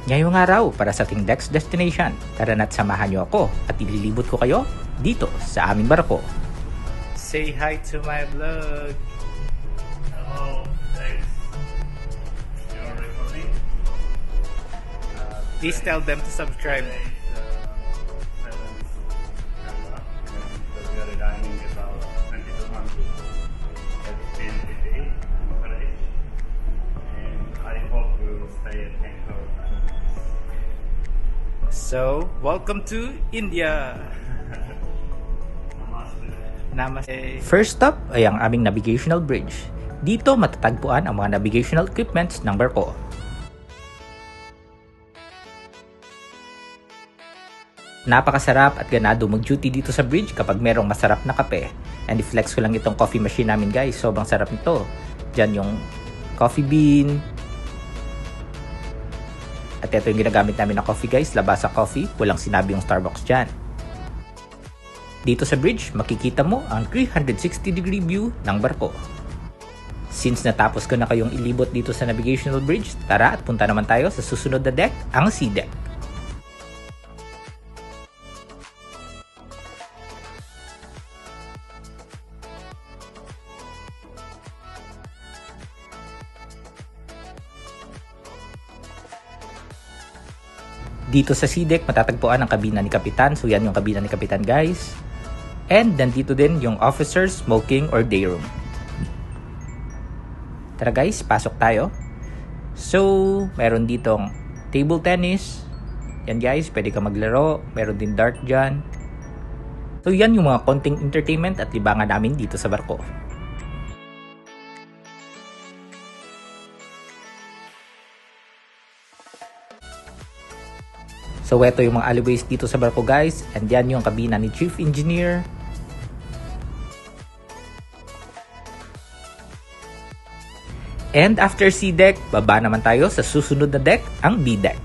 Ngayong araw para sa ating next destination, tara na't samahan niyo ako at ililibot ko kayo dito sa aming barko. Say hi to my vlog! Hello, thanks. You're recording? Please tell them to subscribe. Today is 7th September, and we are dining about 2200 at PNPT in Paris. And I hope we will stay at Angkor. So, welcome to India! Namaste. Namaste! First stop ay ang aming navigational bridge. Dito matatagpuan ang mga navigational equipments ng barko. Napakasarap at ganado mag-duty dito sa bridge kapag merong masarap na kape. And i-flex ko lang itong coffee machine namin guys, sobrang sarap nito. Diyan yung coffee bean. At ito yung ginagamit namin na coffee guys, Labasa Coffee, walang sinabi yung Starbucks dyan. Dito sa bridge, makikita mo ang 360-degree view ng barko. Since natapos ko na kayong ilibot dito sa navigational bridge, tara at punta naman tayo sa susunod na deck, ang sea deck. Dito sa sea deck, matatagpuan ang kabina ni Kapitan. So yan yung kabina ni Kapitan guys. And nandito din yung officer's smoking or day room. Tara guys, pasok tayo. So, meron ditong table tennis. Yan guys, pwede ka maglaro. Meron din dart dyan. So yan yung mga konting entertainment at libangan namin dito sa barko. So ito yung mga alleyways dito sa barko guys, and yan yung kabina ni Chief Engineer. And after C deck, baba naman tayo sa susunod na deck, ang B deck.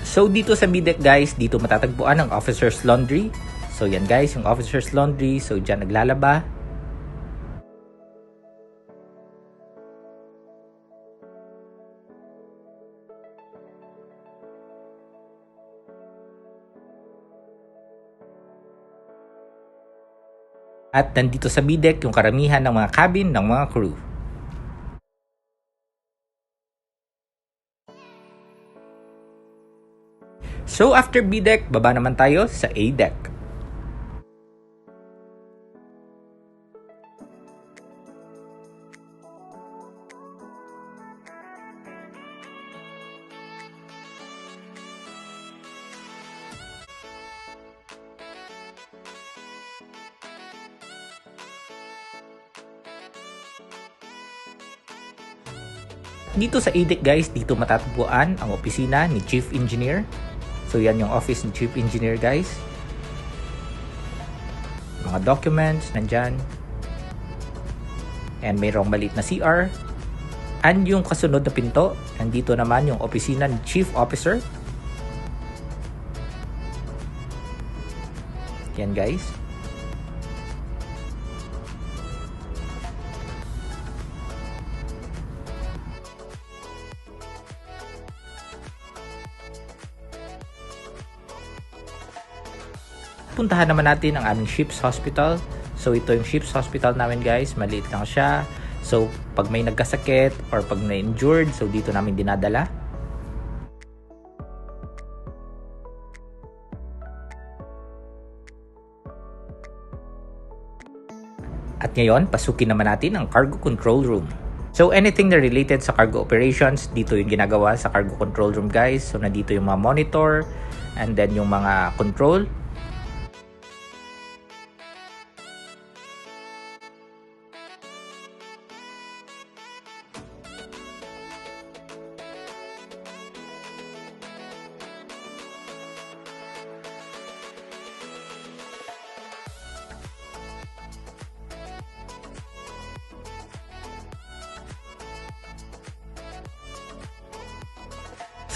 So dito sa B-deck guys, dito matatagpuan ang officer's laundry. So yan guys, yung officer's laundry. So dyan naglalaba. At nandito sa B-deck yung karamihan ng mga cabin ng mga crew. So after B deck, baba naman tayo sa A deck. Dito sa A deck guys, dito matatagpuan ang opisina ni Chief Engineer. So yan yung office ni Chief Engineer guys. Mga documents nandyan. And mayroong maliit na CR. And yung kasunod na pinto, nandito naman yung opisina ni Chief Officer. Yan guys. Puntahan naman natin ang aming ship's hospital. So ito yung ship's hospital namin guys, maliit lang siya. So pag may nagkasakit or pag may injured, so dito namin dinadala. At ngayon, pasukin naman natin ang cargo control room. So anything na related sa cargo operations, dito yung ginagawa sa cargo control room guys. So nandito yung mga monitor and then yung mga control.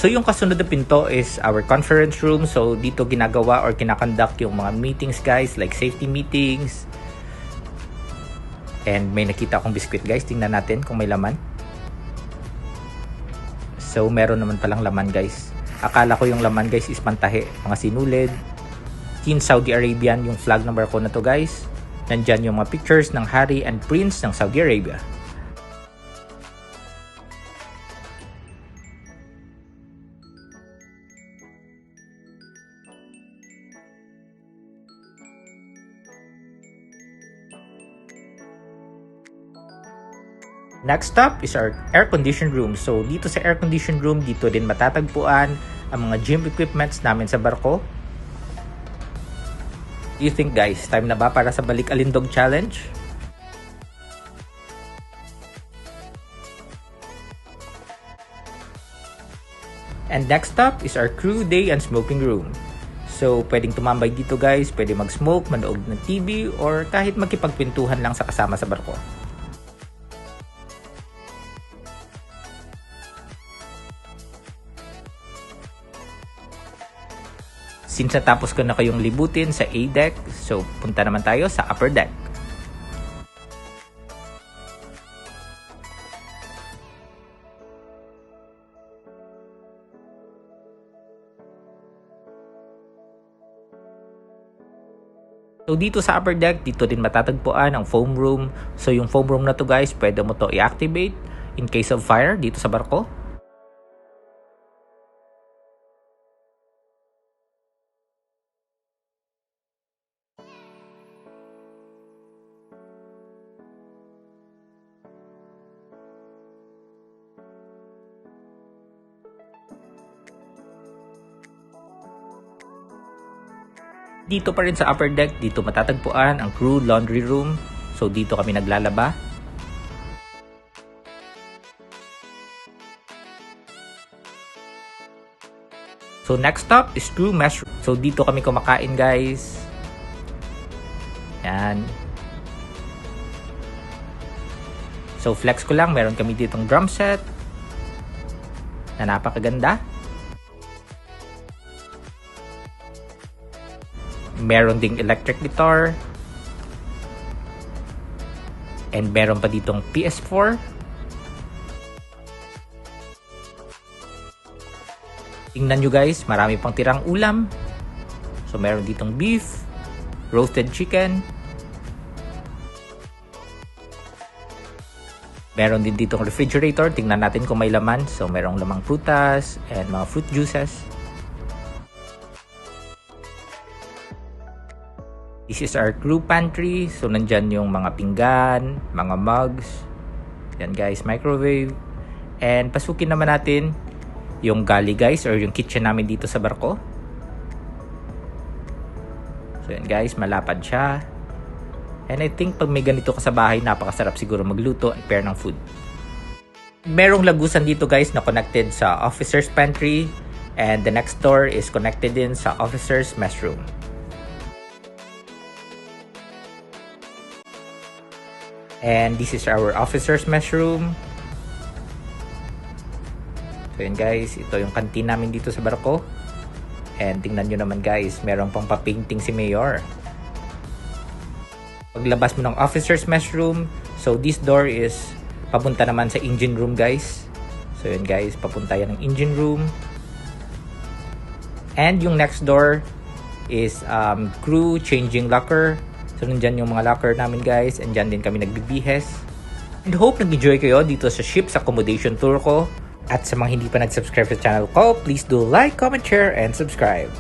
So yung kasunod na pinto is our conference room. So dito ginagawa or kinakonduct yung mga meetings guys, like safety meetings. And may nakita akong biscuit guys, tingnan natin kung may laman. So meron naman palang laman guys. Akala ko yung laman guys is pantahe, mga sinulid. King Saudi Arabian yung flag number ko na to guys. Nandyan yung mga pictures ng Hari and Prince ng Saudi Arabia. Next up is our air-conditioned room. So dito sa air-conditioned room, dito din matatagpuan ang mga gym equipments namin sa barko. Do you think guys, time na ba para sa Balik Alindog Challenge? And next up is our crew day and smoking room. So pwedeng tumambay dito guys, pwede mag-smoke, manood ng TV, or kahit magkipagpintuhan lang sa kasama sa barko. Since natapos ko na kayong libutin sa A-deck, so punta naman tayo sa upper deck. So dito sa upper deck, dito din matatagpuan ang foam room. So yung foam room na to guys, pwede mo to i-activate in case of fire dito sa barko. Dito pa rin sa upper deck, dito matatagpuan ang crew laundry room. So dito kami naglalaba. So next stop is crew mess room. So dito kami kumakain guys. Yan. So flex ko lang, meron kami ditong drum set na napakaganda. Meron ding electric guitar. And meron pa ditong PS4. Tingnan nyo guys, marami pang tirang ulam. So meron ditong beef, roasted chicken. Meron din ditong refrigerator. Tingnan natin kung may laman. So merong lamang prutas and mga fruit juices. This is our crew pantry. So nandyan yung mga pinggan, mga mugs. Yan guys, microwave. And pasukin naman natin yung galley guys, or yung kitchen namin dito sa barko. So yan guys, malapad siya. And I think pag may ganito ka sa bahay, napakasarap siguro magluto and prepare ng food. Merong lagusan dito guys na connected sa officer's pantry. And the next door is connected din sa officer's mess room. And this is our officer's mess room. So yun guys, ito yung canteen namin dito sa barko. And tingnan nyo naman guys, meron pang pa-painting si Mayor. Paglabas mo ng officer's mess room, so this door is papunta naman sa engine room guys. So yun guys, papunta yan ng engine room. And yung next door is crew changing locker. So nandyan yung mga locker namin guys, and dyan din kami nagbibihes. And hope nag-enjoy kayo dito sa ship's accommodation tour ko. At sa mga hindi pa nag-subscribe sa channel ko, please do like, comment, share, and subscribe.